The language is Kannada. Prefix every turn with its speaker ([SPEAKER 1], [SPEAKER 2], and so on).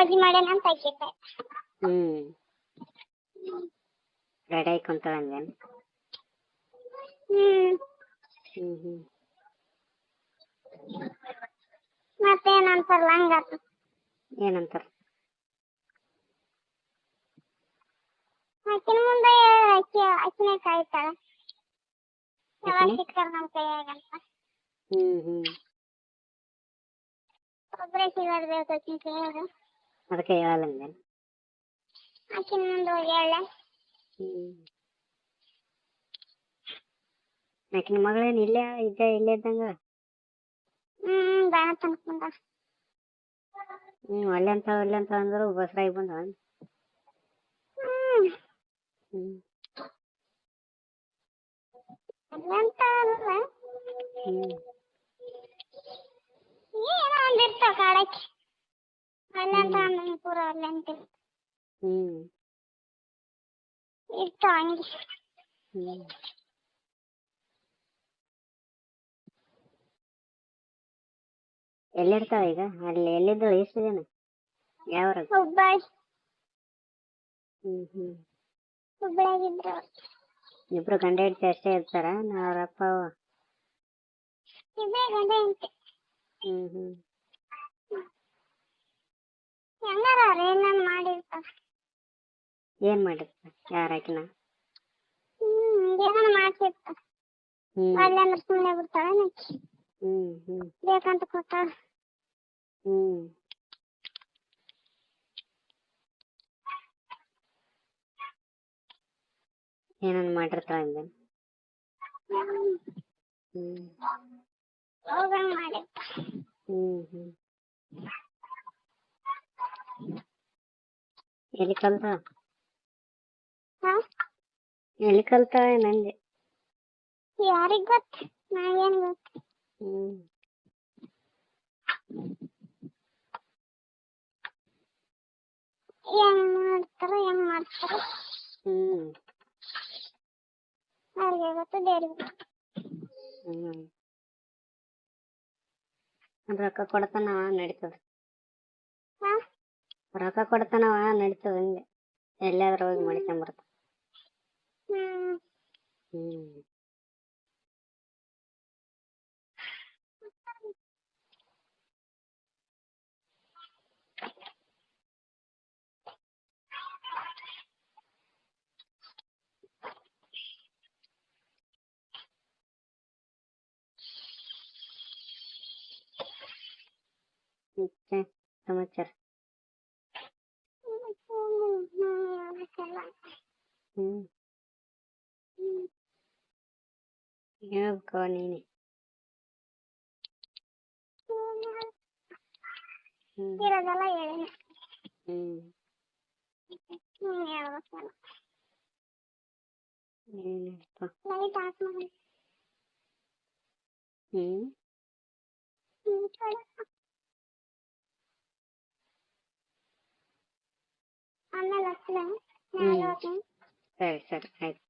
[SPEAKER 1] ಮದ್ವಿ ಮಾಡ್ಯಾನ ಅಂತ ಆಕಿಟ್ಟ.
[SPEAKER 2] ರೆಡಿ ಆಯ್ಕೊಂತಾಳಂದೇನು?
[SPEAKER 1] ಮತ್ತೇನಂತಾರಲ್ಲ ಹಂಗಾತ.
[SPEAKER 2] ಏನಂತಾರ?
[SPEAKER 1] ಆಕಿನ ಮುಂದೆ ಆಕಿನೇ ಕಾಯ್ತಾಳ ಯಾವಾಗ ಸಿಕ್ತಾರ ನಮ್ ಕೈಯಾಗಂತ. ಒಬ್ರೇ ಸಿಗೋದ್ಬೇಕು ಆಕಿನ ಕೈಯಾಗ.
[SPEAKER 2] ಅದಕ್ಕೆ ಹೇಳಲ್ಲಂದೇನು?
[SPEAKER 1] ಆಕಿನ ಮುಂದೆ ಹೋಗಿ ಹೇಳ.
[SPEAKER 2] ಆಕಿನ ಮಗಳೇನು ಇಲ್ಲೇ ಇದ್ದಂಗ?
[SPEAKER 1] ಬಾಣ ತನಕ ಬಂದ.
[SPEAKER 2] ಅಲ್ಲೇ ಅಂತ ಅಂದ್ರು ಬಸ್ರಾಗಿ ಬಂದ.
[SPEAKER 1] ಅಲ್ಲಂತ ಅಲ್ಲ, ಏನೋ ಒಂದಿರ್ತಾವ ಕಾಡಕ್ಕೆ. ಅಲ್ಲಂತ ಅಂದ ಪೂರ ಅಲ್ಲಂತ ಇರ್ತಾವ ಹಂಗೆ.
[SPEAKER 2] ಎಲ್ಲಿರ್ತಾವ ಈಗ? ಅಲ್ಲಿ ಎಲ್ಲಿದ್ದಳು? ಎಷ್ಟು ಜನ? ಯಾವ
[SPEAKER 1] ಹುಬ್ಬಳ್ಳಿ. ಹುಬ್ಬಳ್ಳಿಯಾಗಿದ್ರು.
[SPEAKER 2] ಇಬ್ರು ಗಂಡ ಹೆಂಡತಿ ಅಷ್ಟೇ ಇರ್ತಾರ? ಅವ್ರ ಅಪ್ಪ ಅವ್ವ?
[SPEAKER 1] ಇಬ್ಬರೇ ಗಂಡ ಹೆಂಡತಿ. ಹೆಂಗಾರ ಏನಾನ ಮಾಡಿರ್ತಾರ.
[SPEAKER 2] ಏನ್ ಮಾಡಿರ್ತಾರ? ಯಾರ ಆಕಿನ?
[SPEAKER 1] ಏನಾನ ಮಾಡ್ತಿರ್ತಾರ. ಅಲ್ಲಂದ್ರೆ ಸುಮ್ಮನೆ ಬಿಡ್ತಾಳ ಆಕಿ. ಬೇಕಂತ ಕೊಟ್ಟಾಳ.
[SPEAKER 2] ಏನನ್ ಮಾಡಿರ್ತಾಳ ಅಂದೇನು?
[SPEAKER 1] ಹೋಗಂಗ್ ಮಾಡಿರ್ತಾಳ.
[SPEAKER 2] ಎಲ್ಲಿ ಕಲ್ತಾಳ? ಎಲ್ಲಿ ಕಲ್ತಾಳ ನಂದೆ?
[SPEAKER 1] ಯಾರಿಗ್ ಗೊತ್ತ, ನಾಗೇನ್ ಗೊತ್ತ. ಹೆಂಗ್ ಮಾಡ್ತಾರ ಅವ್ರಿಗೆ ಗೊತ್ತು, ದೇವ್ರಿಗೆ ಗೊತ್ತು.
[SPEAKER 2] ರೊಕ್ಕ ಕೊಡ್ತಾನವ ನಡೀತದ. ರೊಕ್ಕ ಕೊಡ್ತಾನವ ನಡೀತದ ಹಂಗೆ. ಎಲ್ಲಾದ್ರೂ ಹೋಗಿ ಮಾಡ್ಕೊಂಬರ್ತ. ಮತ್ತೆ ಸಮಾಚಾರ? ಹೇಳ್ಬೇಕವ ನೀನೆ.
[SPEAKER 1] ಇರೋದೆಲ್ಲ ಹೇಳಿನಿ. ಲೈಟ್ ಆಫ್ ಮಾಡಿ. ಆಮೇಲೆ ಹಚ್ಚಿದೆ.
[SPEAKER 2] ಸರಿ ಸರಿ ಆಯ್ತು.